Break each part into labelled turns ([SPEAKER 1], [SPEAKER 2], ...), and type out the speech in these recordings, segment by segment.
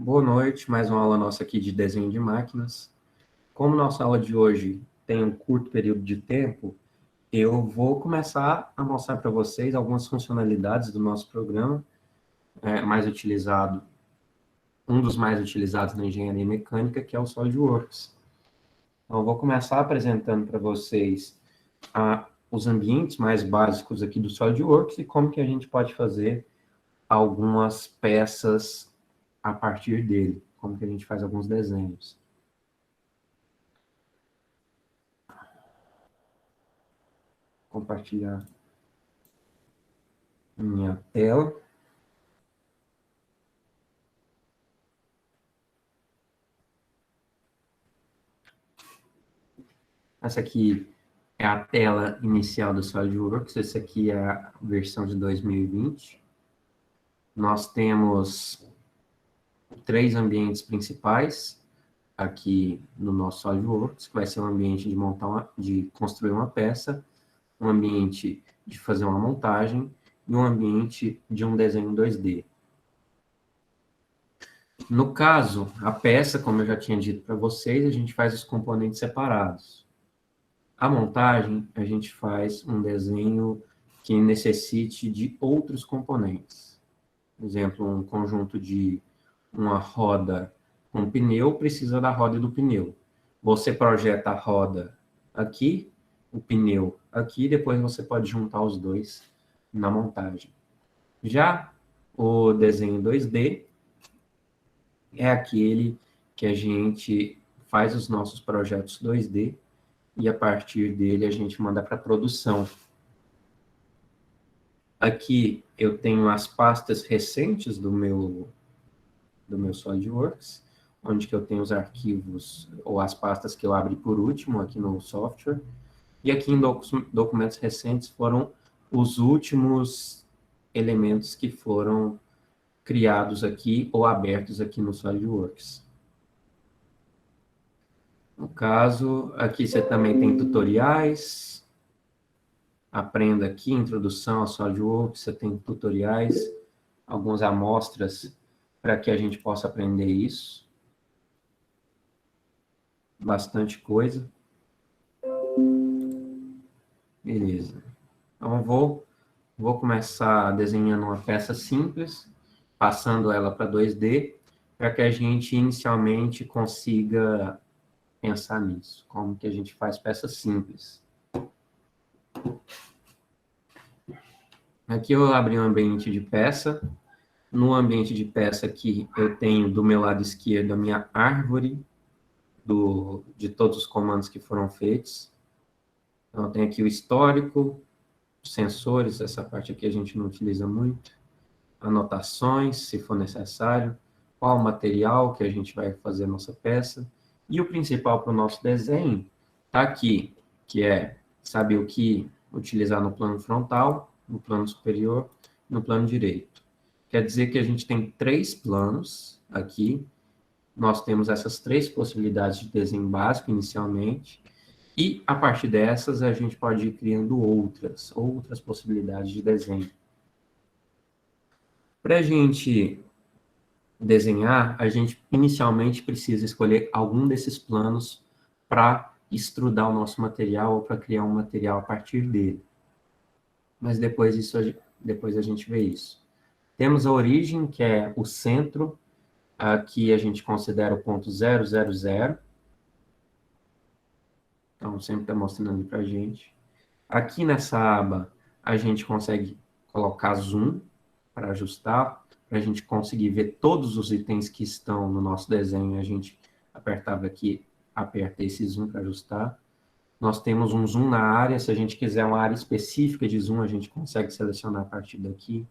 [SPEAKER 1] Boa noite, mais uma aula nossa aqui de desenho de máquinas. Como nossa aula de hoje tem um curto período de tempo, eu vou começar a mostrar para vocês algumas funcionalidades do nosso programa, mais utilizado, um dos mais utilizados na engenharia mecânica, que é o SolidWorks. Então, eu vou começar apresentando para vocês os ambientes mais básicos aqui do SolidWorks e como que a gente pode fazer algumas peças a partir dele, como que a gente faz alguns desenhos. Compartilhar minha tela. Essa aqui é a tela inicial do SolidWorks. Essa aqui é a versão de 2020. Nós temos 3 ambientes principais aqui no nosso SolidWorks, que vai ser um ambiente de construir uma peça, um ambiente de fazer uma montagem e um ambiente de um desenho 2D. No caso, a peça, como eu já tinha dito para vocês, a gente faz os componentes separados. A montagem, a gente faz um desenho que necessite de outros componentes. Por exemplo, um conjunto de uma roda com pneu precisa da roda e do pneu. Você projeta a roda aqui, o pneu aqui, depois você pode juntar os dois na montagem. Já o desenho 2D é aquele que a gente faz os nossos projetos 2D e a partir dele a gente manda para produção. Aqui eu tenho as pastas recentes do meu SolidWorks, onde que eu tenho os arquivos ou as pastas que eu abri por último aqui no software. E aqui em documentos recentes foram os últimos elementos que foram criados aqui ou abertos aqui no SolidWorks. No caso, aqui você também tem tutoriais. Aprenda aqui, introdução ao SolidWorks, você tem tutoriais, algumas amostras para que a gente possa aprender isso. Bastante coisa. Beleza. Então, vou começar desenhando uma peça simples, passando ela para 2D, para que a gente inicialmente consiga pensar nisso, como que a gente faz peças simples. Aqui eu abri um ambiente de peça. No ambiente de peça aqui, eu tenho do meu lado esquerdo a minha árvore de todos os comandos que foram feitos. Então, eu tenho aqui o histórico, sensores, essa parte aqui a gente não utiliza muito. Anotações, se for necessário. Qual o material que a gente vai fazer a nossa peça. E o principal para o nosso desenho está aqui, que é saber o que utilizar no plano frontal, no plano superior, no plano direito. Quer dizer que a gente tem 3 planos aqui. Nós temos essas 3 possibilidades de desenho básico inicialmente. E, a partir dessas, a gente pode ir criando outras possibilidades de desenho. Para a gente desenhar, a gente inicialmente precisa escolher algum desses planos para extrudar o nosso material ou para criar um material a partir dele. Mas depois a gente vê isso. Temos a origem, que é o centro, aqui a gente considera o ponto 0, 0, 0. Então, sempre está mostrando ali para a gente. Aqui nessa aba, a gente consegue colocar zoom para ajustar, para a gente conseguir ver todos os itens que estão no nosso desenho. A gente apertava aqui, aperta esse zoom para ajustar. Nós temos um zoom na área. Se a gente quiser uma área específica de zoom, a gente consegue selecionar a partir daqui.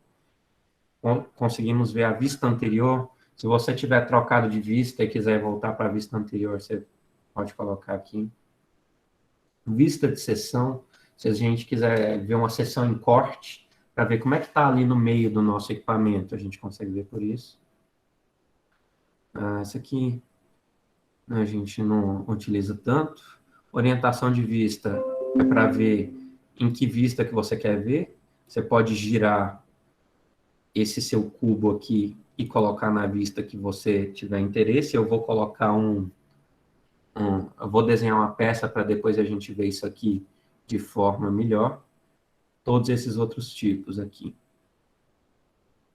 [SPEAKER 1] Conseguimos ver a vista anterior. Se você tiver trocado de vista e quiser voltar para a vista anterior, você pode colocar aqui. Vista de seção, se a gente quiser ver uma seção em corte, para ver como é que está ali no meio do nosso equipamento, a gente consegue ver por isso. Essa aqui a gente não utiliza tanto. Orientação de vista é para ver em que vista que você quer ver. Você pode girar esse seu cubo aqui e colocar na vista que você tiver interesse. Eu vou colocar eu vou desenhar uma peça para depois a gente ver isso aqui de forma melhor. Todos esses outros tipos aqui.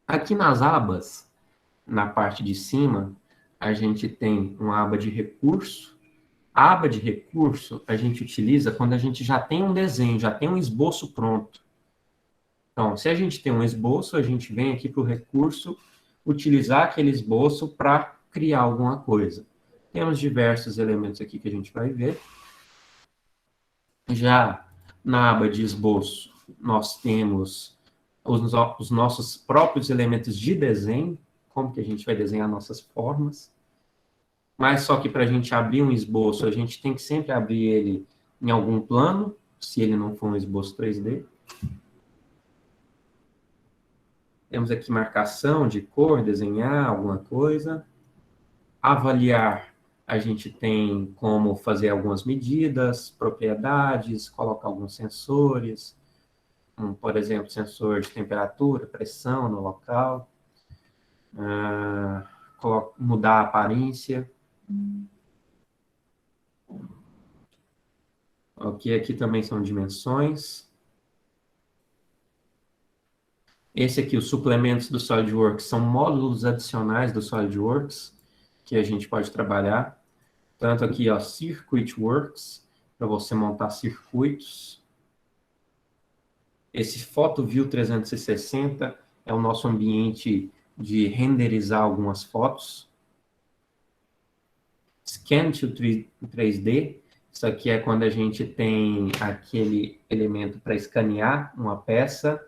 [SPEAKER 1] Aqui nas abas, na parte de cima, a gente tem uma aba de recurso. A aba de recurso a gente utiliza quando a gente já tem um desenho, já tem um esboço pronto. Então, se a gente tem um esboço, a gente vem aqui para o recurso utilizar aquele esboço para criar alguma coisa. Temos diversos elementos aqui que a gente vai ver. Já na aba de esboço, nós temos os nossos próprios elementos de desenho, como que a gente vai desenhar nossas formas. Mas só que para a gente abrir um esboço, a gente tem que sempre abrir ele em algum plano, se ele não for um esboço 3D. Temos aqui marcação de cor, desenhar alguma coisa. Avaliar, a gente tem como fazer algumas medidas, propriedades, colocar alguns sensores, por exemplo, sensor de temperatura, pressão no local, mudar a aparência. Ok, aqui também são dimensões. Esse aqui, os suplementos do SolidWorks, são módulos adicionais do SolidWorks que a gente pode trabalhar. Tanto aqui, ó, Circuit Works, para você montar circuitos. Esse PhotoView 360 é o nosso ambiente de renderizar algumas fotos. Scan to 3D, isso aqui é quando a gente tem aquele elemento para escanear uma peça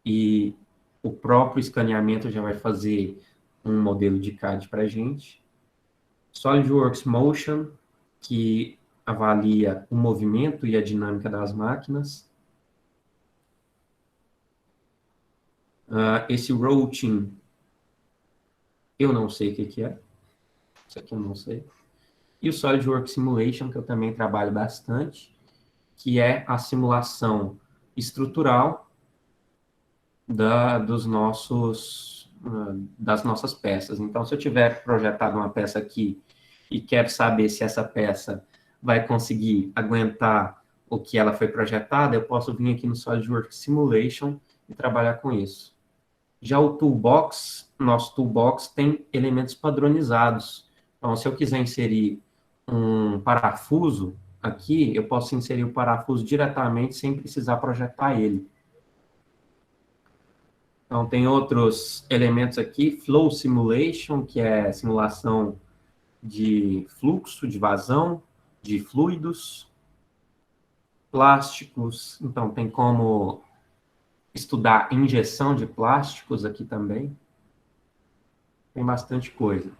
[SPEAKER 1] e o próprio escaneamento já vai fazer um modelo de CAD para a gente. SolidWorks Motion, que avalia o movimento e a dinâmica das máquinas. Esse Routing, eu não sei o que é. Isso aqui eu não sei. E o SolidWorks Simulation, que eu também trabalho bastante, que é a simulação estrutural das nossas peças. Então, se eu tiver projetado uma peça aqui e quero saber se essa peça vai conseguir aguentar o que ela foi projetada, eu posso vir aqui no SolidWorks Simulation e trabalhar com isso. Já o Toolbox, nosso Toolbox tem elementos padronizados. Então, se eu quiser inserir um parafuso aqui, eu posso inserir o parafuso diretamente sem precisar projetar ele. Então, tem outros elementos aqui, Flow Simulation, que é simulação de fluxo, de vazão, de fluidos, plásticos, então tem como estudar injeção de plásticos aqui também. Tem bastante coisa.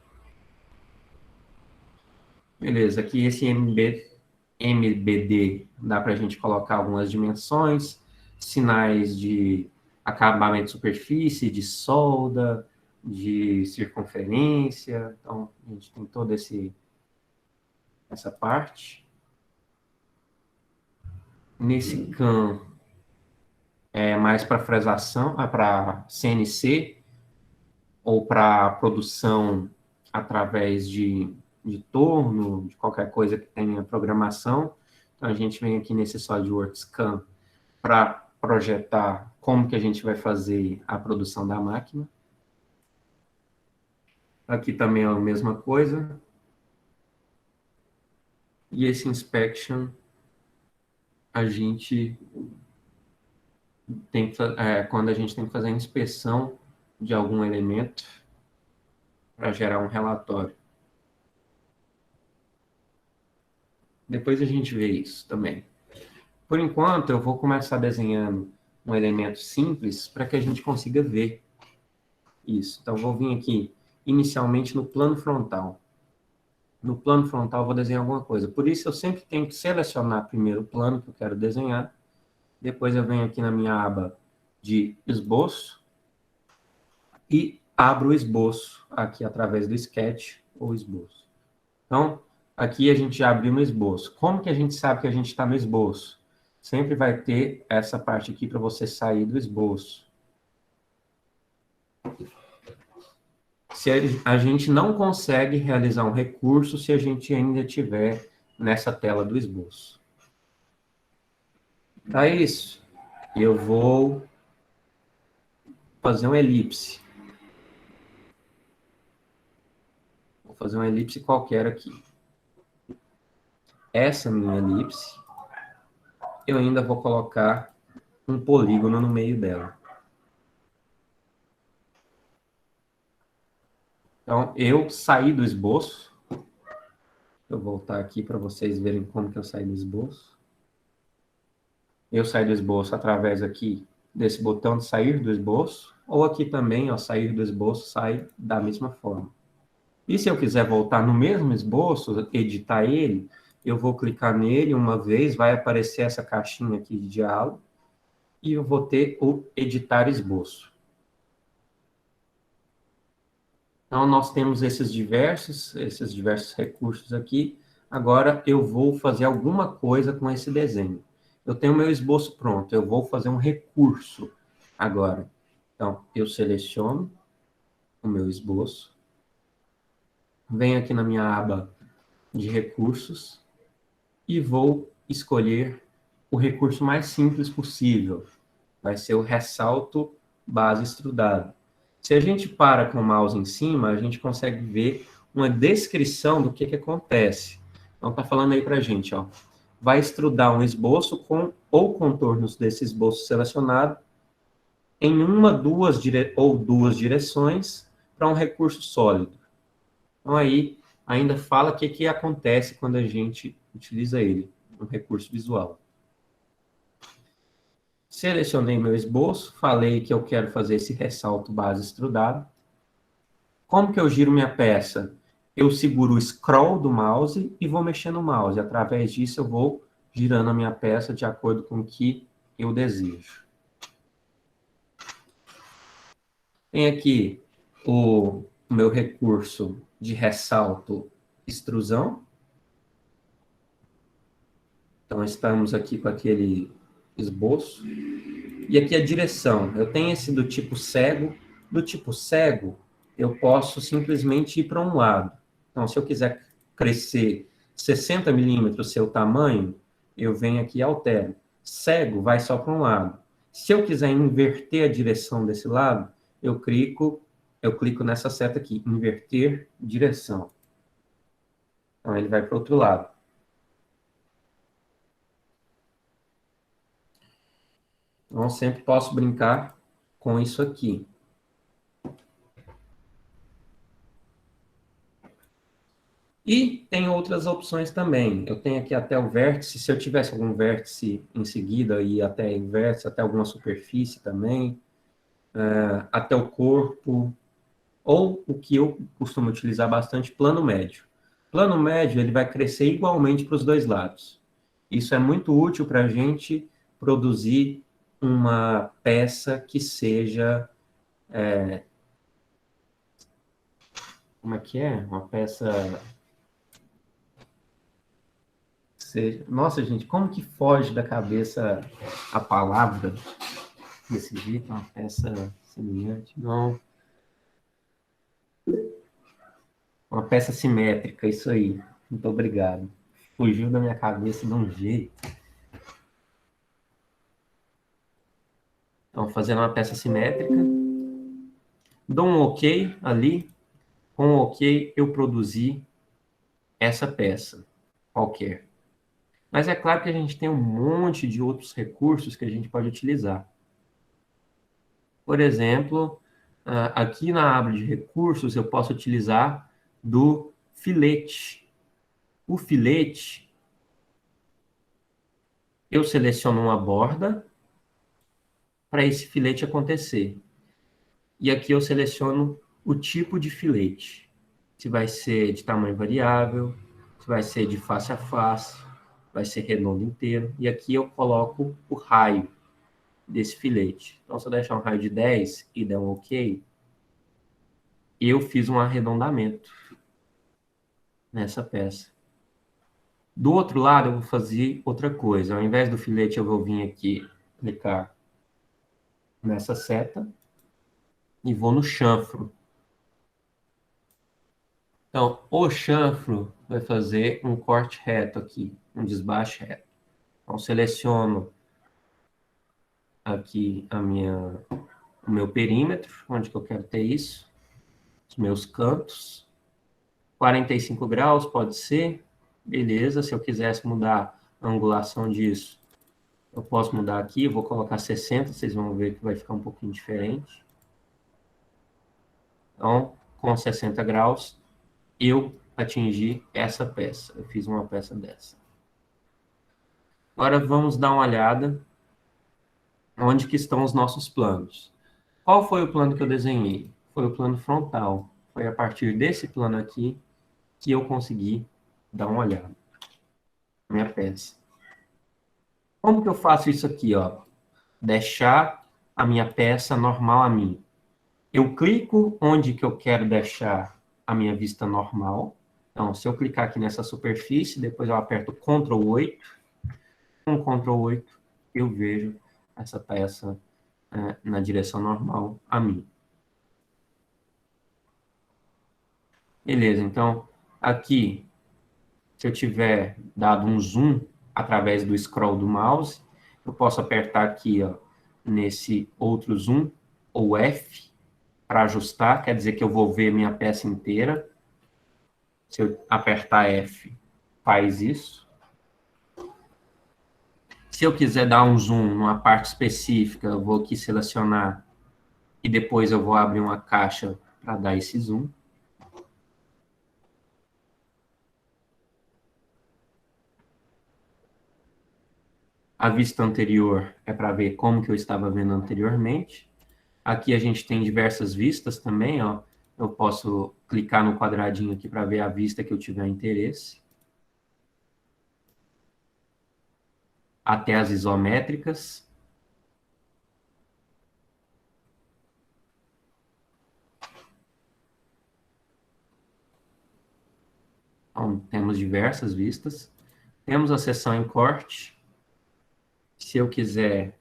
[SPEAKER 1] Beleza, aqui esse MBD dá para a gente colocar algumas dimensões, sinais de acabamento de superfície, de solda, de circunferência. Então, a gente tem toda essa parte. Nesse CAM, é mais para fresação, para CNC, ou para produção através de torno, de qualquer coisa que tenha programação. Então, a gente vem aqui nesse SolidWorks CAM para projetar como que a gente vai fazer a produção da máquina. Aqui também é a mesma coisa. E esse Inspection, a gente tem que, quando a gente tem que fazer a inspeção de algum elemento para gerar um relatório. Depois a gente vê isso também. Por enquanto, eu vou começar desenhando um elemento simples para que a gente consiga ver isso. Então, vou vir aqui inicialmente no plano frontal. No plano frontal, eu vou desenhar alguma coisa. Por isso, eu sempre tenho que selecionar primeiro o plano que eu quero desenhar. Depois, eu venho aqui na minha aba de esboço e abro o esboço aqui através do sketch ou esboço. Então, aqui a gente já abriu no esboço. Como que a gente sabe que a gente está no esboço? Sempre vai ter essa parte aqui para você sair do esboço. Se a gente não consegue realizar um recurso se a gente ainda estiver nessa tela do esboço. Tá isso. Eu vou fazer uma elipse. Vou fazer uma elipse qualquer aqui. Essa minha elipse, eu ainda vou colocar um polígono no meio dela. Então, eu saí do esboço. Eu vou voltar aqui para vocês verem como que eu saí do esboço. Eu saí do esboço através aqui desse botão de sair do esboço, ou aqui também, ó, sair do esboço, sai da mesma forma. E se eu quiser voltar no mesmo esboço, editar ele, eu vou clicar nele uma vez, vai aparecer essa caixinha aqui de diálogo, e eu vou ter o editar esboço. Então, nós temos esses diversos recursos aqui. Agora, eu vou fazer alguma coisa com esse desenho. Eu tenho o meu esboço pronto, eu vou fazer um recurso agora. Então, eu seleciono o meu esboço, venho aqui na minha aba de recursos e vou escolher o recurso mais simples possível. Vai ser o ressalto base extrudado. Se a gente para com o mouse em cima, a gente consegue ver uma descrição do que acontece. Então, está falando aí para a gente, ó, vai extrudar um esboço com ou contornos desse esboço selecionado em uma, duas direções para um recurso sólido. Então, aí ainda fala o que acontece quando a gente utiliza ele, um recurso visual. Selecionei meu esboço, falei que eu quero fazer esse ressalto base extrudado. Como que eu giro minha peça? Eu seguro o scroll do mouse e vou mexendo o mouse. Através disso eu vou girando a minha peça de acordo com o que eu desejo. Tem aqui o meu recurso de ressalto extrusão. Então estamos aqui com aquele esboço. E aqui a direção. Eu tenho esse do tipo cego. Do tipo cego, eu posso simplesmente ir para um lado. Então, se eu quiser crescer 60 milímetros seu tamanho, eu venho aqui e altero. Cego vai só para um lado. Se eu quiser inverter a direção desse lado, eu clico nessa seta aqui, inverter direção. Então, ele vai para o outro lado. Então, sempre posso brincar com isso aqui. E tem outras opções também. Eu tenho aqui até o vértice. Se eu tivesse algum vértice em seguida, e até o vértice, até alguma superfície também, até o corpo, ou o que eu costumo utilizar bastante, plano médio. Plano médio, ele vai crescer igualmente para os dois lados. Isso é muito útil para a gente produzir uma peça que seja... como é que é? Uma peça... Nossa, gente, como que foge da cabeça a palavra desse jeito? Uma peça semelhante? Não. Uma peça simétrica, isso aí. Muito obrigado. Fugiu da minha cabeça de um jeito. Então, fazendo uma peça simétrica. Dou um OK ali. Com um OK, eu produzi essa peça qualquer. Mas é claro que a gente tem um monte de outros recursos que a gente pode utilizar. Por exemplo, aqui na aba de recursos, eu posso utilizar do filete. O filete, eu seleciono uma borda para esse filete acontecer. E aqui eu seleciono o tipo de filete. Se vai ser de tamanho variável, se vai ser de face a face, vai ser redondo inteiro. E aqui eu coloco o raio desse filete. Então, se eu deixar um raio de 10 e der um OK, eu fiz um arredondamento nessa peça. Do outro lado, eu vou fazer outra coisa. Ao invés do filete, eu vou vir aqui, clicar nessa seta, e vou no chanfro. Então, o chanfro vai fazer um corte reto aqui, um desbaste reto. Então, seleciono aqui o meu perímetro, onde que eu quero ter isso, os meus cantos. 45 graus pode ser, beleza. Se eu quisesse mudar a angulação disso, eu posso mudar aqui, eu vou colocar 60, vocês vão ver que vai ficar um pouquinho diferente. Então, com 60 graus, eu atingi essa peça. Eu fiz uma peça dessa. Agora vamos dar uma olhada onde que estão os nossos planos. Qual foi o plano que eu desenhei? Foi o plano frontal. Foi a partir desse plano aqui que eu consegui dar uma olhada na minha peça. Como que eu faço isso aqui, ó? Deixar a minha peça normal a mim. Eu clico onde que eu quero deixar a minha vista normal. Então, se eu clicar aqui nessa superfície, depois eu aperto Ctrl 8. Com Ctrl 8, eu vejo essa peça na direção normal a mim. Beleza, então, aqui, se eu tiver dado um zoom através do scroll do mouse, eu posso apertar aqui, ó, nesse outro zoom, ou F, para ajustar, quer dizer que eu vou ver minha peça inteira. Se eu apertar F, faz isso. Se eu quiser dar um zoom numa parte específica, eu vou aqui selecionar e depois eu vou abrir uma caixa para dar esse zoom. A vista anterior é para ver como que eu estava vendo anteriormente. Aqui a gente tem diversas vistas também, ó. Eu posso clicar no quadradinho aqui para ver a vista que eu tiver interesse. Até as isométricas. Então, temos diversas vistas. Temos a seção em corte. Se eu quiser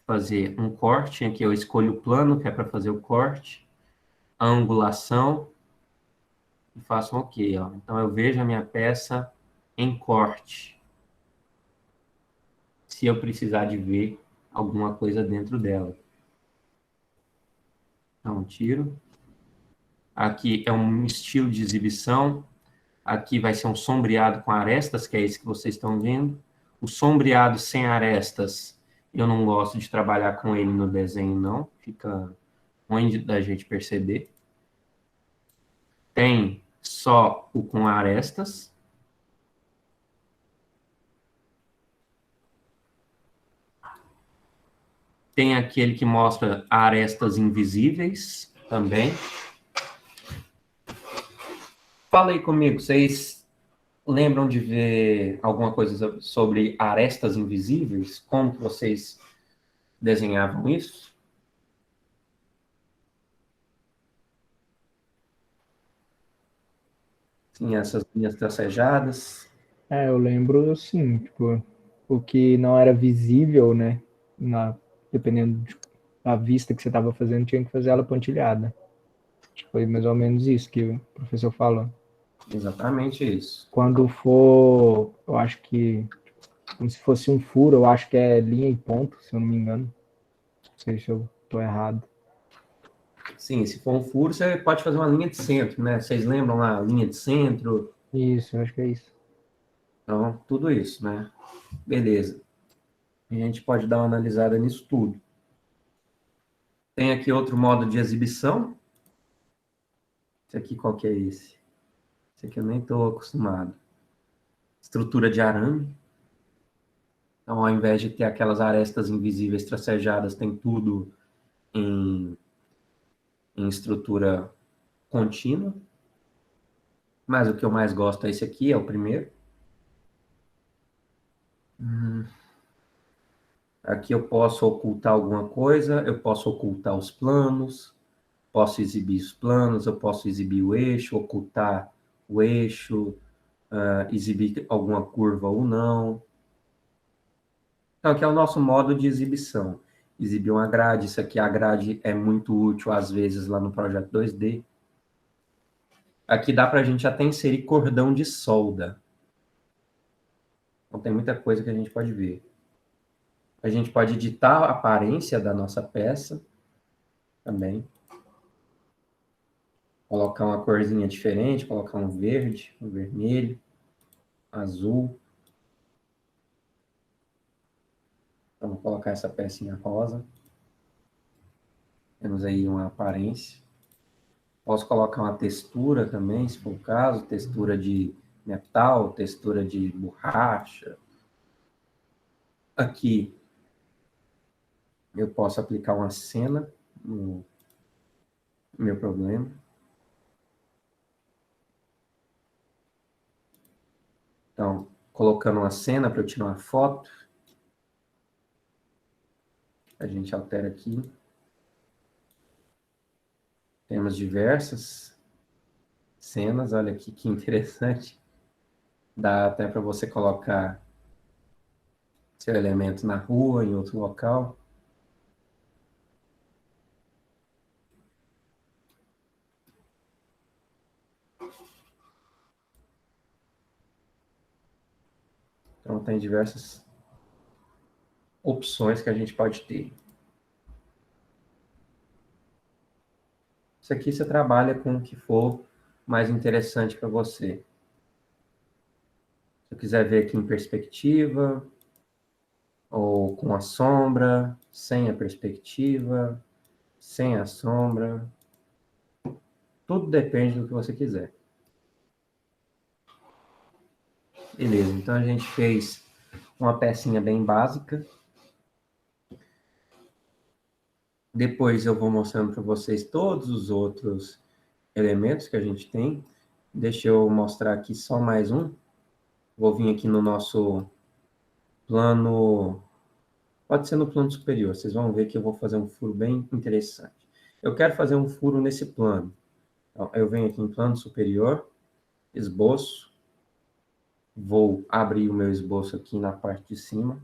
[SPEAKER 1] fazer um corte, aqui eu escolho o plano, que é para fazer o corte. A angulação. E faço um OK, ó. Então, eu vejo a minha peça em corte. Se eu precisar de ver alguma coisa dentro dela. Então, tiro. Aqui é um estilo de exibição. Aqui vai ser um sombreado com arestas, que é esse que vocês estão vendo. O sombreado sem arestas, eu não gosto de trabalhar com ele no desenho, não. Fica ruim da gente perceber. Tem só o com arestas. Tem aquele que mostra arestas invisíveis também. Fala aí comigo, vocês lembram de ver alguma coisa sobre arestas invisíveis? Como que vocês desenhavam isso? Sim, essas linhas tracejadas.
[SPEAKER 2] Eu lembro, assim, tipo, o que não era visível, né, dependendo da vista que você estava fazendo, tinha que fazer ela pontilhada. Acho que foi mais ou menos isso que o professor falou.
[SPEAKER 1] Exatamente isso.
[SPEAKER 2] Quando for, eu acho que, como se fosse um furo, eu acho que é linha e ponto, se eu não me engano. Não sei se eu estou errado.
[SPEAKER 1] Sim, se for um furo, você pode fazer uma linha de centro, né? Vocês lembram lá, linha de centro?
[SPEAKER 2] Isso, eu acho que é isso.
[SPEAKER 1] Então, tudo isso, né? Beleza. A gente pode dar uma analisada nisso tudo. Tem aqui outro modo de exibição. Esse aqui, qual que é esse? Esse aqui eu nem estou acostumado. Estrutura de arame. Então, ao invés de ter aquelas arestas invisíveis tracejadas, tem tudo em estrutura contínua. Mas o que eu mais gosto é esse aqui, é o primeiro. Aqui eu posso ocultar alguma coisa, eu posso ocultar os planos, posso exibir os planos, eu posso exibir o eixo, ocultar o eixo, exibir alguma curva ou não. Então, aqui é o nosso modo de exibição. exibir uma grade. Isso aqui, a grade é muito útil, às vezes, lá no projeto 2D. Aqui dá para a gente até inserir cordão de solda. Então, tem muita coisa que a gente pode ver. A gente pode editar a aparência da nossa peça também. Colocar uma corzinha diferente, colocar um verde, um vermelho, azul. Então, vou colocar essa pecinha rosa. Temos aí uma aparência. Posso colocar uma textura também, se for o caso, textura de metal, textura de borracha. Aqui eu posso aplicar uma cena no meu problema. Então, colocando uma cena para eu tirar uma foto. A gente altera aqui. Temos diversas cenas, olha aqui que interessante. Dá até para você colocar seu elemento na rua, em outro local. Então, tem diversas opções que a gente pode ter. Isso aqui você trabalha com o que for mais interessante para você. Se eu quiser ver aqui em perspectiva, ou com a sombra, sem a perspectiva, sem a sombra. Tudo depende do que você quiser. Beleza, então a gente fez uma pecinha bem básica. Depois eu vou mostrando para vocês todos os outros elementos que a gente tem. Deixa eu mostrar aqui só mais um. Vou vir aqui no nosso plano, pode ser no plano superior, vocês vão ver que eu vou fazer um furo bem interessante. Eu quero fazer um furo nesse plano. Então, eu venho aqui em plano superior, esboço, vou abrir o meu esboço aqui na parte de cima.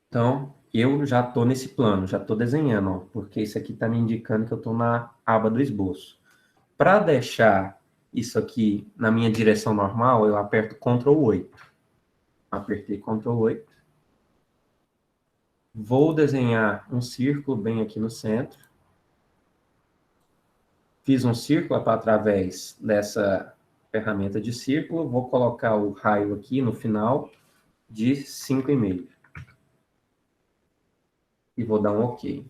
[SPEAKER 1] Então, eu já estou nesse plano, já estou desenhando, ó, porque isso aqui está me indicando que eu estou na aba do esboço. Para deixar isso aqui na minha direção normal, eu aperto Ctrl 8. Apertei Ctrl 8. Vou desenhar um círculo bem aqui no centro. Fiz um círculo através dessa ferramenta de círculo. Vou colocar o raio aqui no final de 5,5. E vou dar um OK.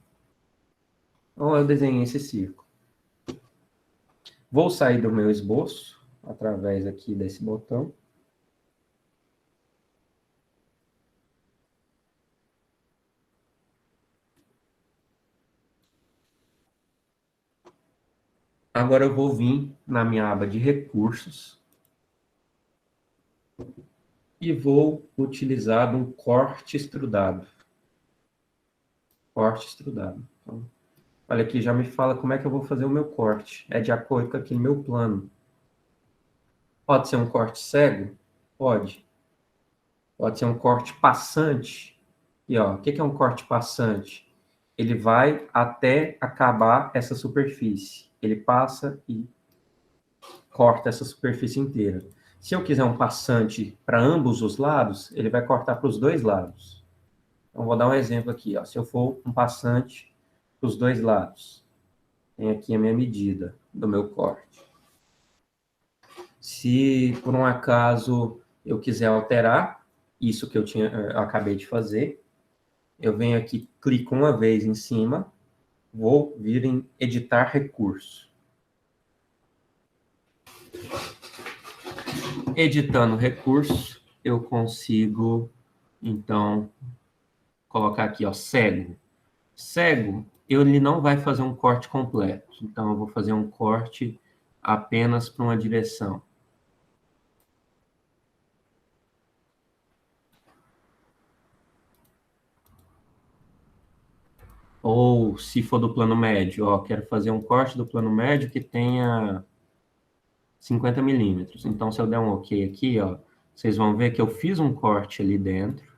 [SPEAKER 1] Então, eu desenhei esse círculo. Vou sair do meu esboço, através aqui desse botão. Agora eu vou vir na minha aba de recursos. E vou utilizar um corte extrudado. Corte extrudado. Então, olha aqui, já me fala como é que eu vou fazer o meu corte. É de acordo com aquele meu plano. Pode ser um corte cego? Pode. Pode ser um corte passante. E ó, o que é um corte passante? Ele vai até acabar essa superfície. Ele passa e corta essa superfície inteira. Se eu quiser um passante para ambos os lados, ele vai cortar para os dois lados. Então, vou dar um exemplo aqui. Ó. Se eu for um passante para os dois lados, tem aqui a minha medida do meu corte. Se, por um acaso, eu quiser alterar isso que eu acabei de fazer, eu venho aqui, clico uma vez em cima, vou vir em editar recurso. Editando recurso, eu consigo, então, colocar aqui, ó, cego. Cego, ele não vai fazer um corte completo. Então, eu vou fazer um corte apenas para uma direção. Ou, se for do plano médio, ó, quero fazer um corte do plano médio que tenha 50 milímetros. Então, se eu der um OK aqui, ó, vocês vão ver que eu fiz um corte ali dentro,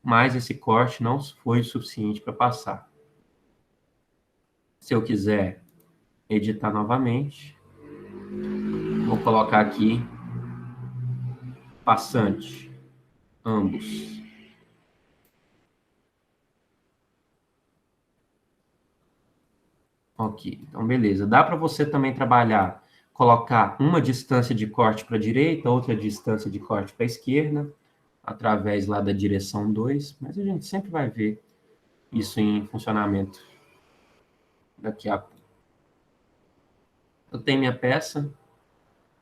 [SPEAKER 1] mas esse corte não foi o suficiente para passar. Se eu quiser editar novamente, vou colocar aqui passante, ambos. Ok, então beleza. Dá para você também trabalhar, colocar uma distância de corte para a direita, outra distância de corte para a esquerda, através lá da direção 2, mas a gente sempre vai ver isso em funcionamento daqui a pouco. Eu tenho minha peça,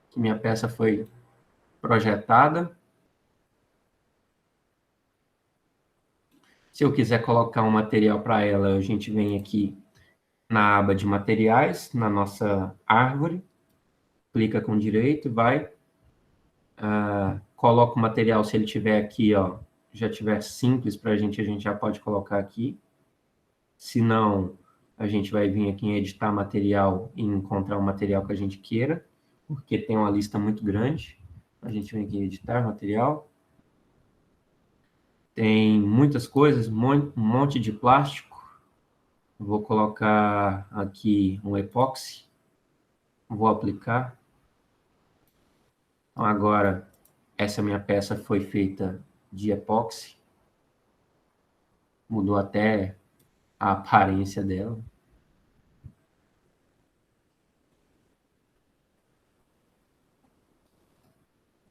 [SPEAKER 1] que minha peça foi projetada. Se eu quiser colocar um material para ela, a gente vem aqui na aba de materiais, na nossa árvore, clica com direito, vai, coloca o material, se ele tiver aqui, ó, já tiver simples para a gente já pode colocar aqui. Se não, a gente vai vir aqui em editar material e encontrar o material que a gente queira, porque tem uma lista muito grande. A gente vem aqui em editar material. Tem muitas coisas, um monte de plástico. Vou colocar aqui um epóxi. Vou aplicar. Então, agora, essa minha peça foi feita de epóxi. Mudou até a aparência dela.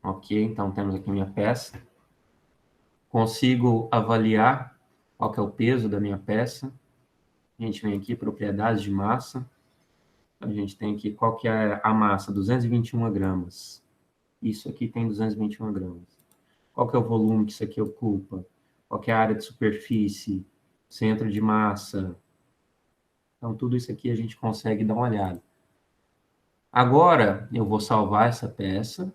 [SPEAKER 1] Ok, então temos aqui minha peça. Consigo avaliar qual que é o peso da minha peça. A gente vem aqui, propriedades de massa. A gente tem aqui qual que é a massa, 221 gramas. Isso aqui tem 221 gramas. Qual que é o volume que isso aqui ocupa? Qual que é a área de superfície? Centro de massa? Então, tudo isso aqui a gente consegue dar uma olhada. Agora, eu vou salvar essa peça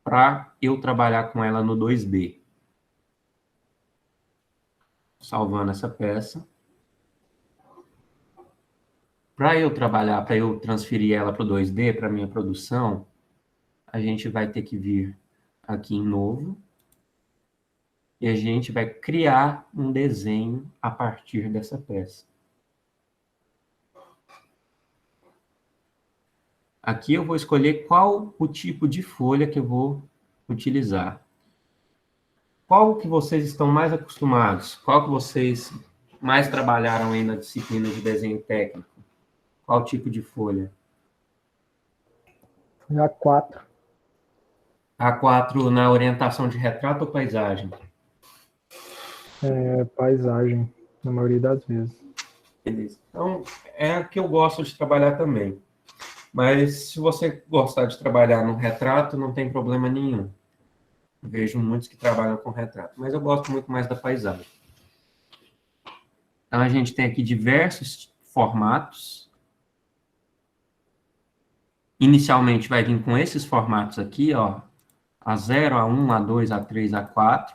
[SPEAKER 1] para eu trabalhar com ela no 2D. Salvando essa peça. Para eu trabalhar, para eu transferir ela para o 2D, para a minha produção, a gente vai ter que vir aqui em novo e a gente vai criar um desenho a partir dessa peça. Aqui eu vou escolher qual o tipo de folha que eu vou utilizar. Qual que vocês estão mais acostumados? Qual que vocês mais trabalharam aí na disciplina de desenho técnico? Qual tipo de folha?
[SPEAKER 2] A4.
[SPEAKER 1] A4 na orientação de retrato ou paisagem?
[SPEAKER 2] Paisagem, na maioria das vezes.
[SPEAKER 1] Beleza. Então, é a que eu gosto de trabalhar também. Mas se você gostar de trabalhar no retrato, não tem problema nenhum. Vejo muitos que trabalham com retrato, mas eu gosto muito mais da paisagem. Então, a gente tem aqui diversos formatos. Inicialmente vai vir com esses formatos aqui, ó, A0, A1, A2, A3, A4.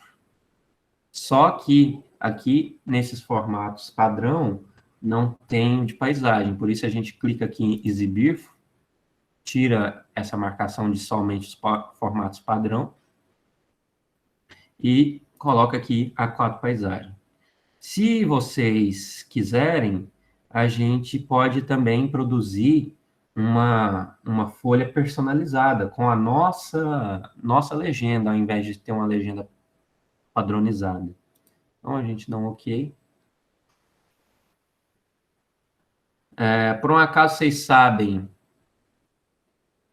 [SPEAKER 1] Só que aqui, nesses formatos padrão, não tem de paisagem. Por isso a gente clica aqui em exibir, tira essa marcação de somente os formatos padrão e coloca aqui A4 paisagem. Se vocês quiserem, a gente pode também produzir uma folha personalizada com a nossa legenda, ao invés de ter uma legenda padronizada. Então, a gente dá um OK. Por um acaso, vocês sabem o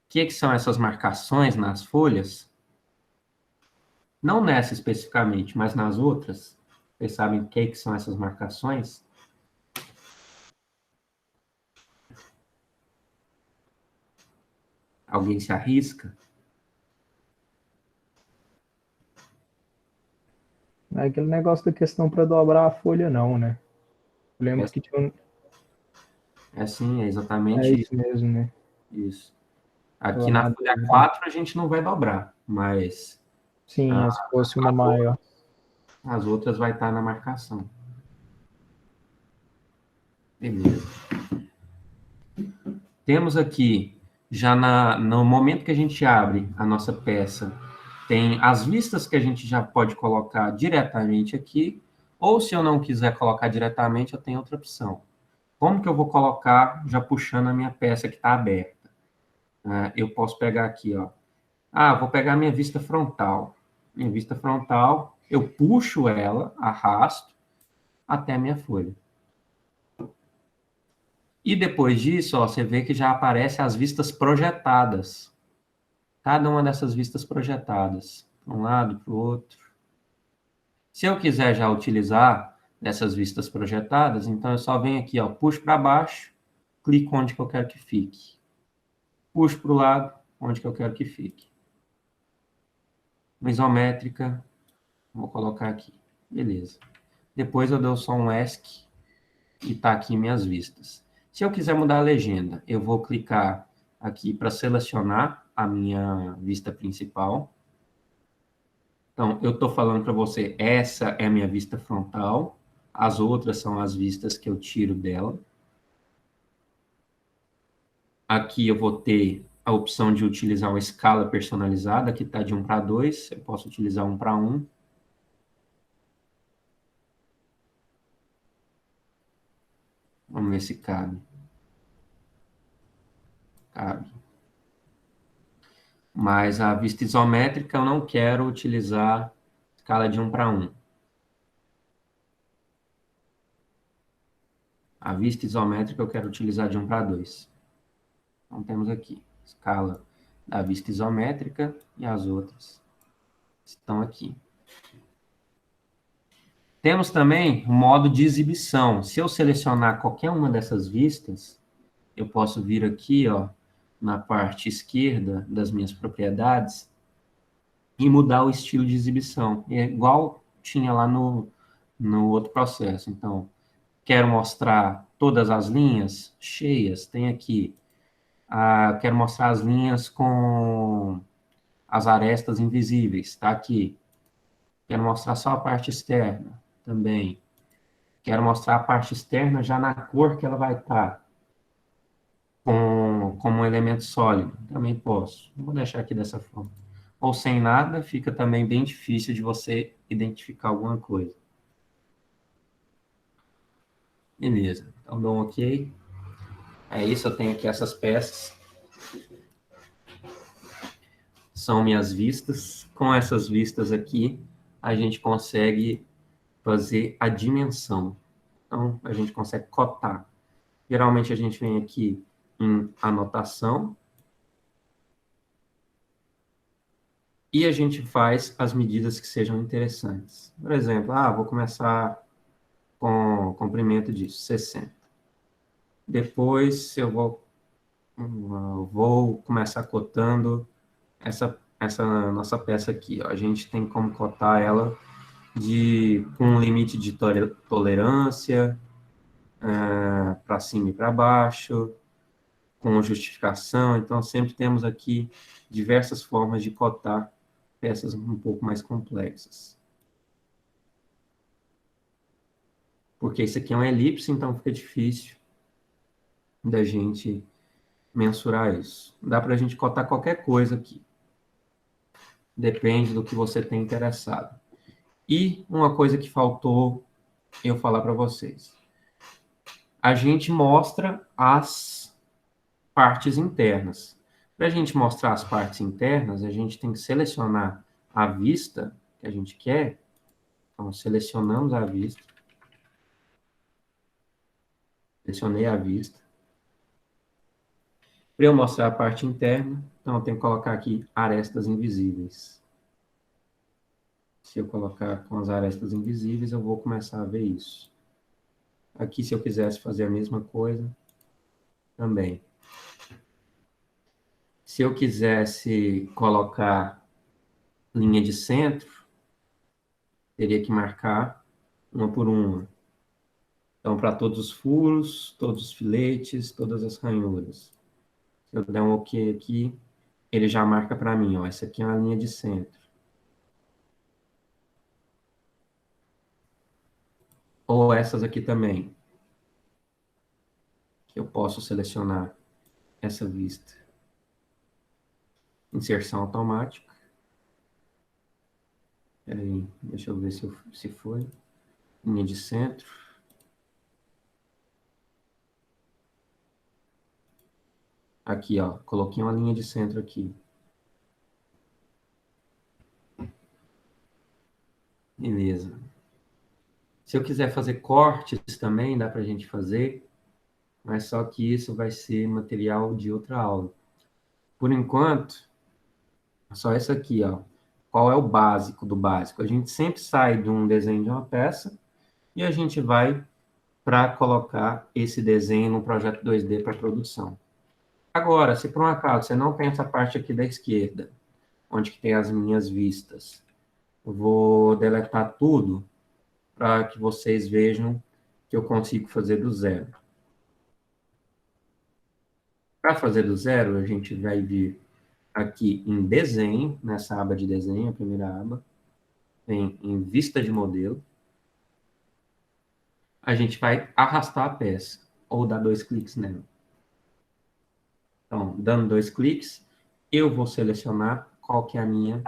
[SPEAKER 1] que são essas marcações nas folhas? Não nessa especificamente, mas nas outras. Vocês sabem o que são essas marcações? Alguém se arrisca?
[SPEAKER 2] Não é aquele negócio da questão para dobrar a folha, não, né? Eu lembro que tinha um...
[SPEAKER 1] É sim, é
[SPEAKER 2] É
[SPEAKER 1] exatamente
[SPEAKER 2] isso mesmo, né?
[SPEAKER 1] isso. Aqui
[SPEAKER 2] Tava
[SPEAKER 1] na
[SPEAKER 2] na
[SPEAKER 1] folha
[SPEAKER 2] dúvida.
[SPEAKER 1] 4 a gente não vai dobrar, mas
[SPEAKER 2] Sim, se fosse uma maior.
[SPEAKER 1] as outras vai estar na marcação. Beleza. Temos aqui já no momento que a gente abre a nossa peça, tem as vistas que a gente já pode colocar diretamente aqui, ou se eu não quiser colocar diretamente, eu tenho outra opção. Como que eu vou colocar já puxando a minha peça que está aberta? Eu posso pegar aqui, ó. Vou pegar minha vista frontal. Minha vista frontal, eu puxo ela, arrasto até a minha folha. E depois disso, ó, você vê que já aparecem as vistas projetadas. Cada uma dessas vistas projetadas, para um lado, para o outro. Se eu quiser já utilizar essas vistas projetadas, então eu só venho aqui, ó, puxo para baixo, clico onde que eu quero que fique. Puxo para o lado, onde que eu quero que fique. Uma isométrica, vou colocar aqui. Beleza. Depois eu dou só um ESC e tá aqui minhas vistas. Se eu quiser mudar a legenda, eu vou clicar aqui para selecionar a minha vista principal. Então, eu estou falando para você, essa é a minha vista frontal, as outras são as vistas que eu tiro dela. Aqui eu vou ter a opção de utilizar uma escala personalizada, que está de 1 para 2, eu posso utilizar 1 para 1. Vamos ver se cabe. Cabe. Mas a vista isométrica eu não quero utilizar escala de 1 para 1. A vista isométrica eu quero utilizar de 1 para 2. Então temos aqui escala da vista isométrica e as outras estão aqui. Temos também o modo de exibição. Se eu selecionar qualquer uma dessas vistas, eu posso vir aqui, ó, na parte esquerda das minhas propriedades e mudar o estilo de exibição. É igual tinha lá no outro processo. Então, quero mostrar todas as linhas cheias, tem aqui. Quero mostrar as linhas com as arestas invisíveis, está aqui. Quero mostrar só a parte externa, também. Quero mostrar a parte externa já na cor que ela vai estar, como um elemento sólido. Também posso. Vou deixar aqui dessa forma. Ou sem nada, fica também bem difícil de você identificar alguma coisa. Beleza. Então, dou um OK. É isso, eu tenho aqui essas peças. São minhas vistas. Com essas vistas aqui, a gente consegue fazer a dimensão. Então, a gente consegue cotar. Geralmente, a gente vem aqui em anotação e a gente faz as medidas que sejam interessantes. Por exemplo, vou começar com o comprimento disso, 60. Depois, eu vou começar cotando essa nossa peça aqui. Ó. A gente tem como cotar ela com um limite de tolerância, para cima e para baixo, com justificação. Então, sempre temos aqui diversas formas de cotar peças um pouco mais complexas. Porque isso aqui é uma elipse, então fica difícil da gente mensurar isso. Dá para a gente cotar qualquer coisa aqui. Depende do que você tem interessado. E uma coisa que faltou eu falar para vocês. A gente mostra as partes internas. Para a gente mostrar as partes internas, a gente tem que selecionar a vista que a gente quer. Então, selecionamos a vista. Selecionei a vista. Para eu mostrar a parte interna, então eu tenho que colocar aqui arestas invisíveis. Se eu colocar com as arestas invisíveis, eu vou começar a ver isso. Aqui, se eu quisesse fazer a mesma coisa, também. Se eu quisesse colocar linha de centro, teria que marcar uma por uma. Então, para todos os furos, todos os filetes, todas as ranhuras. Se eu der um OK aqui, ele já marca para mim, ó, essa aqui é uma linha de centro. Ou essas aqui também, que eu posso selecionar essa vista. Inserção automática. Peraí, deixa eu ver se foi. Linha de centro. Aqui, ó, coloquei uma linha de centro aqui. Beleza. Se eu quiser fazer cortes também, dá para a gente fazer, mas só que isso vai ser material de outra aula. Por enquanto, só isso aqui, ó. Qual é o básico do básico? A gente sempre sai de um desenho de uma peça e a gente vai para colocar esse desenho no projeto 2D para produção. Agora, se por um acaso você não tem essa parte aqui da esquerda, onde que tem as minhas vistas, eu vou deletar tudo para que vocês vejam que eu consigo fazer do zero. Para fazer do zero, a gente vai vir aqui em desenho, nessa aba de desenho, a primeira aba, vem em vista de modelo. A gente vai arrastar a peça, ou dar 2 cliques nela. Então, dando 2 cliques, eu vou selecionar qual que é a minha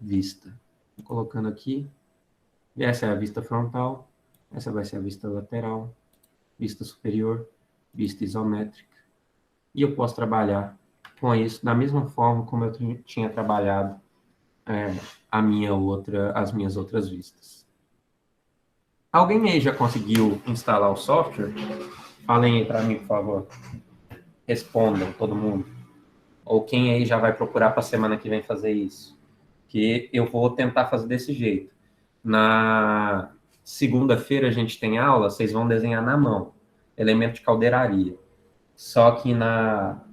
[SPEAKER 1] vista. Vou colocando aqui, essa é a vista frontal, essa vai ser a vista lateral, vista superior, vista isométrica. E eu posso trabalhar com isso da mesma forma como eu tinha trabalhado as minhas outras vistas. Alguém aí já conseguiu instalar o software? Falem aí para mim, por favor. Respondam, todo mundo. Ou quem aí já vai procurar para a semana que vem fazer isso? Que eu vou tentar fazer desse jeito. Na segunda-feira a gente tem aula, vocês vão desenhar na mão, elemento de caldeiraria. Só que na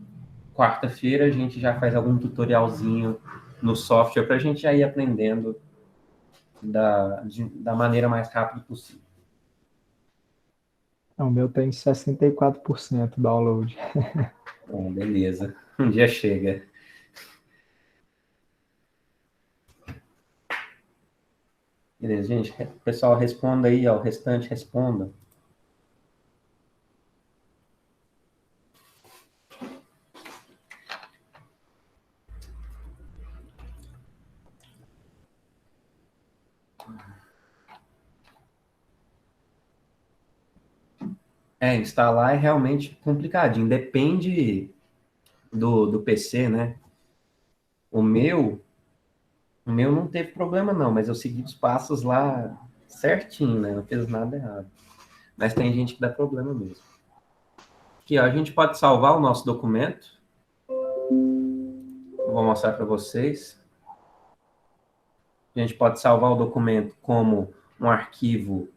[SPEAKER 1] quarta-feira a gente já faz algum tutorialzinho no software para a gente já ir aprendendo da maneira mais rápida possível.
[SPEAKER 2] O meu tem 64% download.
[SPEAKER 1] Bom, beleza. Um dia chega. Beleza, gente. O pessoal responda aí, ó. O restante responda. Instalar é realmente complicadinho. Depende do PC, né? O meu não teve problema, não, mas eu segui os passos lá certinho, né? Não fiz nada errado. Mas tem gente que dá problema mesmo. Aqui, ó, a gente pode salvar o nosso documento. Vou mostrar para vocês. A gente pode salvar o documento como um arquivo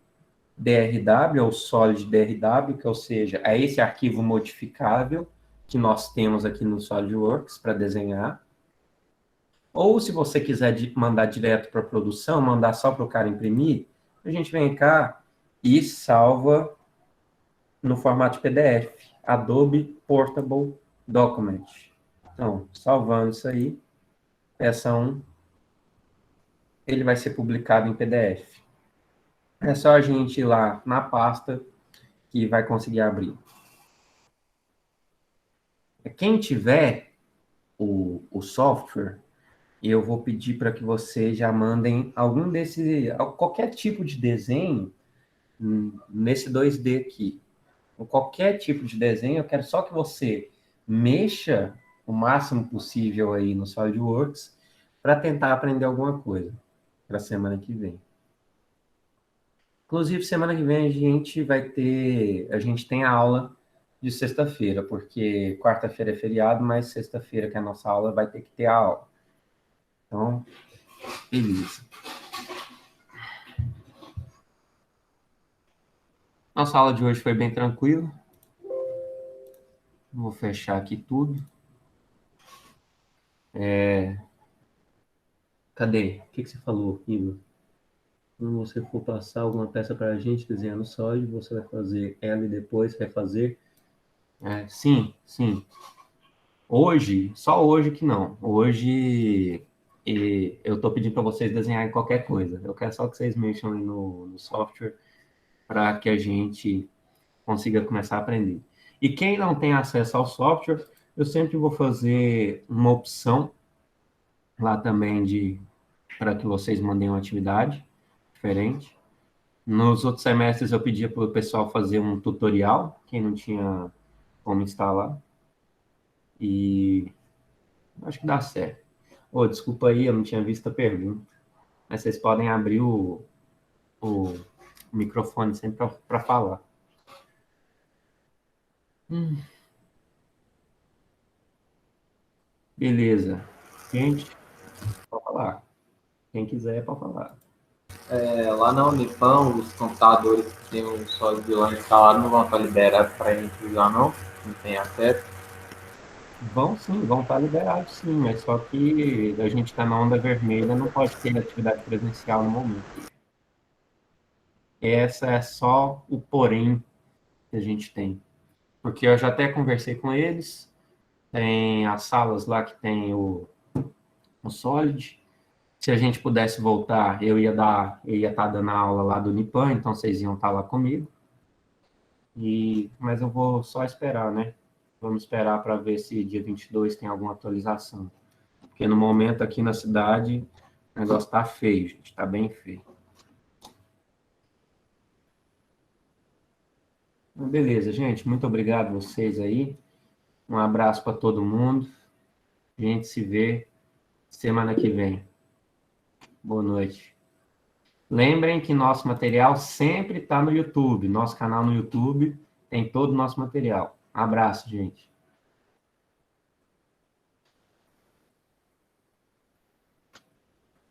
[SPEAKER 1] DRW ou Solid DRW, que ou seja, é esse arquivo modificável que nós temos aqui no SolidWorks para desenhar. Ou se você quiser mandar direto para a produção, mandar só para o cara imprimir, a gente vem cá e salva no formato de PDF, Adobe Portable Document. Então, salvando isso aí, peça 1, ele vai ser publicado em PDF. É só a gente ir lá na pasta que vai conseguir abrir. Quem tiver o software, eu vou pedir para que vocês já mandem qualquer tipo de desenho nesse 2D aqui. Qualquer tipo de desenho, eu quero só que você mexa o máximo possível aí no SolidWorks para tentar aprender alguma coisa para a semana que vem. Inclusive, semana que vem a gente tem a aula de sexta-feira, porque quarta-feira é feriado, mas sexta-feira, que é a nossa aula, vai ter que ter a aula. Então, beleza. Nossa aula de hoje foi bem tranquila. Vou fechar aqui tudo. Cadê? O que você falou, Igor? Quando você for passar alguma peça para a gente desenhar no sólido, você vai fazer ela e depois refazer? Sim, sim. Hoje, só hoje que não. Hoje eu estou pedindo para vocês desenharem qualquer coisa. Eu quero só que vocês mexam aí no software para que a gente consiga começar a aprender. E quem não tem acesso ao software, eu sempre vou fazer uma opção lá também para que vocês mandem uma atividade diferente. Nos outros semestres eu pedia para o pessoal fazer um tutorial, quem não tinha como instalar, e acho que dá certo. Ô, desculpa aí, eu não tinha visto a pergunta, mas vocês podem abrir o microfone sempre para falar. Beleza. Gente, pode falar. Quem quiser, pode falar.
[SPEAKER 3] Lá na Unipam, os computadores que tem o SolidWire lá instalado não vão estar liberados para a gente usar, não? Não tem acesso?
[SPEAKER 1] Vão sim, vão estar liberados sim, mas só que a gente está na onda vermelha, não pode ter atividade presencial no momento. Essa é só o porém que a gente tem. Porque eu já até conversei com eles, tem as salas lá que tem o Solid. Se a gente pudesse voltar, eu ia estar dando a aula lá do Nipan, então vocês iam estar lá comigo. Mas eu vou só esperar, né? Vamos esperar para ver se dia 22 tem alguma atualização. Porque no momento aqui na cidade, o negócio tá feio, gente, tá bem feio. Beleza, gente, muito obrigado a vocês aí. Um abraço para todo mundo. A gente se vê semana que vem. Boa noite. Lembrem que nosso material sempre está no YouTube. Nosso canal no YouTube tem todo o nosso material. Abraço, gente.